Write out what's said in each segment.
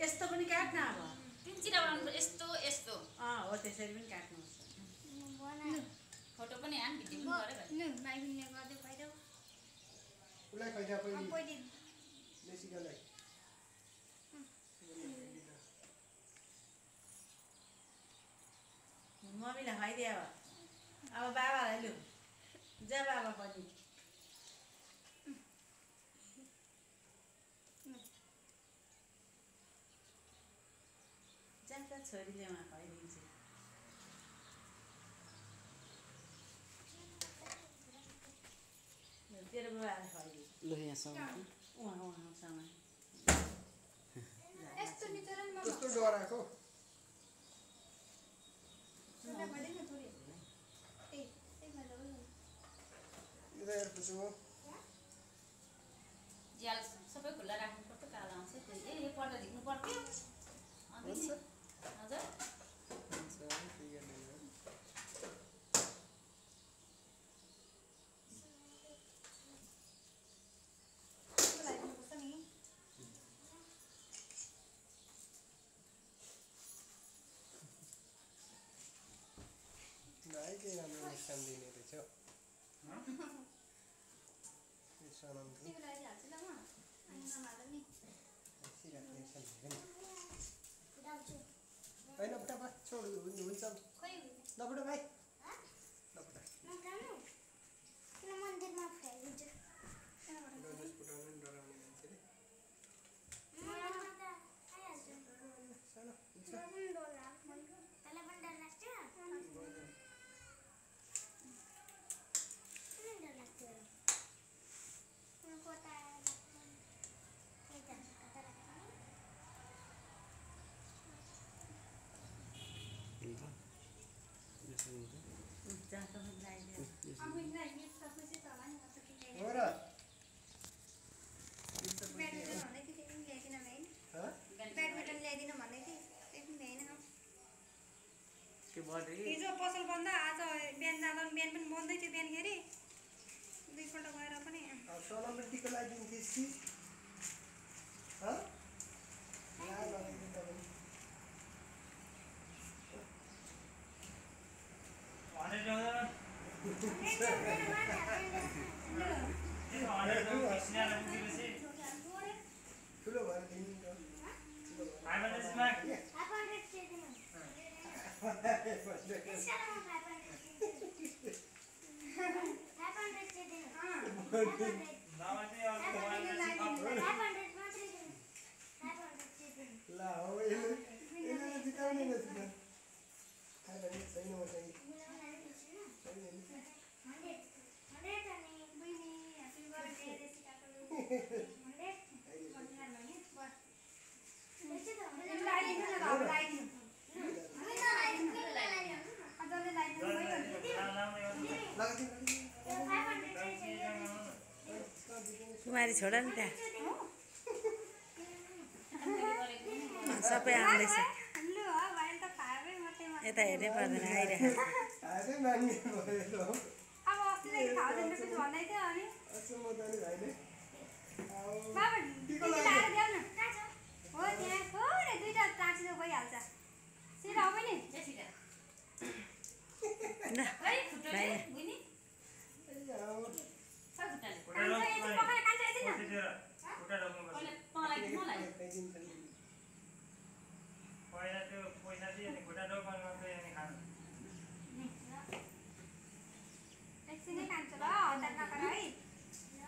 यस्तो पनि काट्न अब तिनचिरा बनाउनु यस्तो यस्तो हो त्यसरी पनि काट्नुपर्छ फोटो पनि हान भिडियो पनि गरे भने माइ भिन्ने गर्दै फाइदा उलाई फाइदा पहिले बेसिकली मम्मीलाई खाइदिए अब बाबालाई लु जा बाबा पनि जान्छ छोरीले उहाँ खुवाइदिन्छ तेरो बुवाले खुवाइदिन्छ लु यहाँसँग उहाँसँग यस्तो निचरन म कस्तो डराको छोटा बढे न थोरै ए मलाई इधर पुछो ज्याल सबै खुल्ला राख्नु पर्छ कालो आउँछ ए पर्दा झिक्नु पर्थ्यो हजुर नाइ के राम्रो निशान दिने रहेछ निशान तिमीलाई हाल्छ ल म अनि नमाल नि होइन फटाफट छोड हुन्छ खोइ लपटा भाइ लपटा म कानु किन मन्दिरमा फ्याइदिन्छ डोनेस पुटाउनु डराउने मान्छे रे मलाई त आइहाल्छ सानो हुन्छ मलाई डर लाग्छ तँलाई पनि डर लाग्छ किन डर लाग्छ उनको त हो र ब्याडमिन्टन ल्याइदिनु भन्दै थिएँ त्यही पनि भ्याएन हिजो पसल बन्द आज बिहान जाँदा बिहान पनि बन्दै थियो बिहानखेरि दुईपल्ट गएर पनि सोनामले टिका लगाइदिन्थेस् कि ठुलो भएर दिनु ला हो यसले जिताउने रहेछ छैन म चाहिँ कुमारी छोड नि त्यहाँ सबै आउँदैछ यता हेर्नै पर्दैन आइरहेको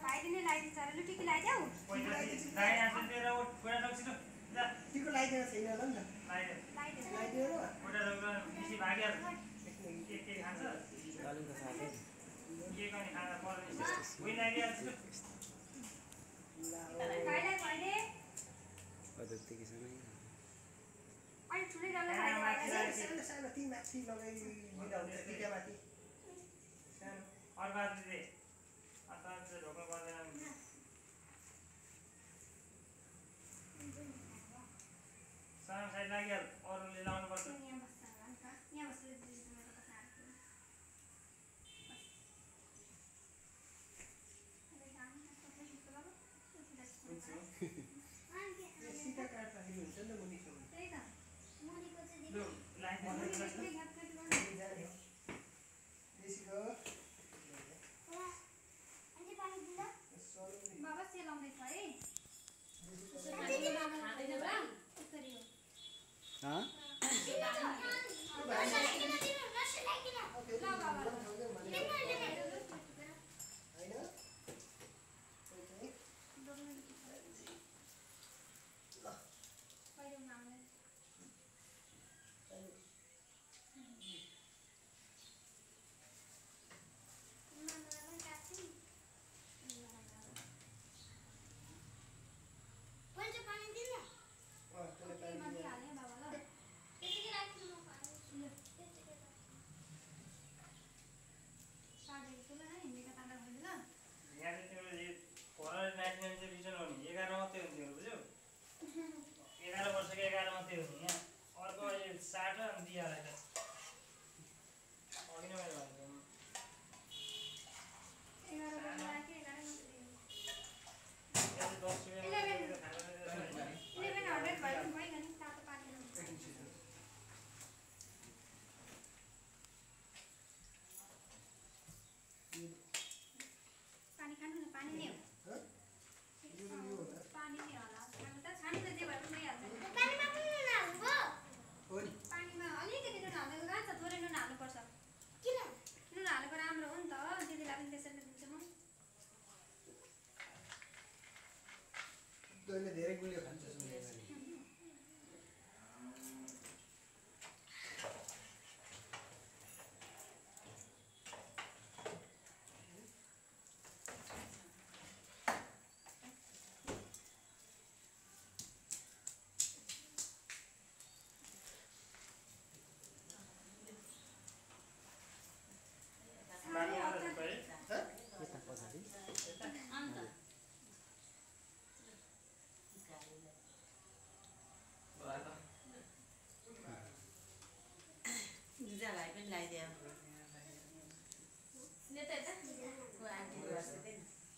भाइले नै लगाइदिन्छ अरे लु टिकी लगाइदेऊ सानो ती माथि लगाइदिँदा हुन्छ टिका माथि सानो साइड लाग्यो अरूले लाउनु पर्छ सीधा काट राखेको हुन्छ नि त मुनिको लु लाइन बेसीको बाबा सेलाउँदैछ है तैँले धेरै गुलियो खान्छ सुने भने दिदालाई पनि लगाइदियो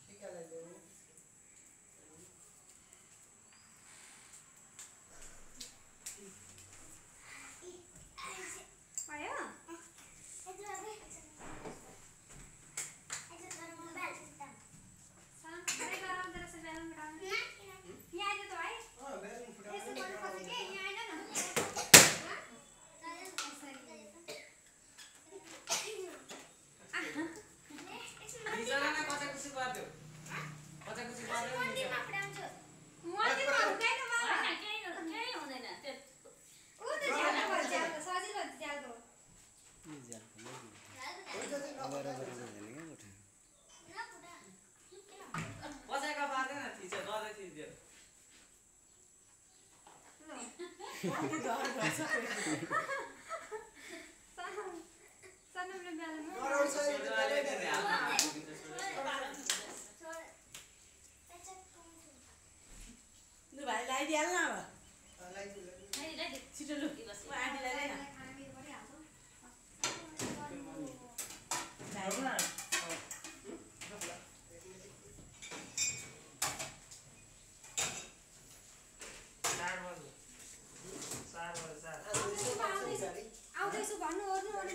टिका लगाइदिनु आयो लु भाइ लगाइदिइहाल्नु अब लगाइदिनु छिटो लु आन्टीलाई ल्याएन आउँदैछु भन्नु ओर्नु ओर्नु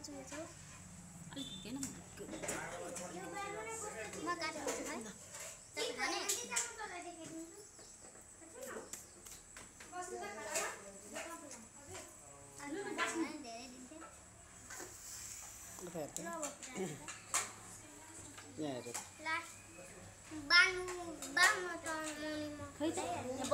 काट्छु यसो अलिक हुँदैन म काटेको छु है तपाईँ खाने खै त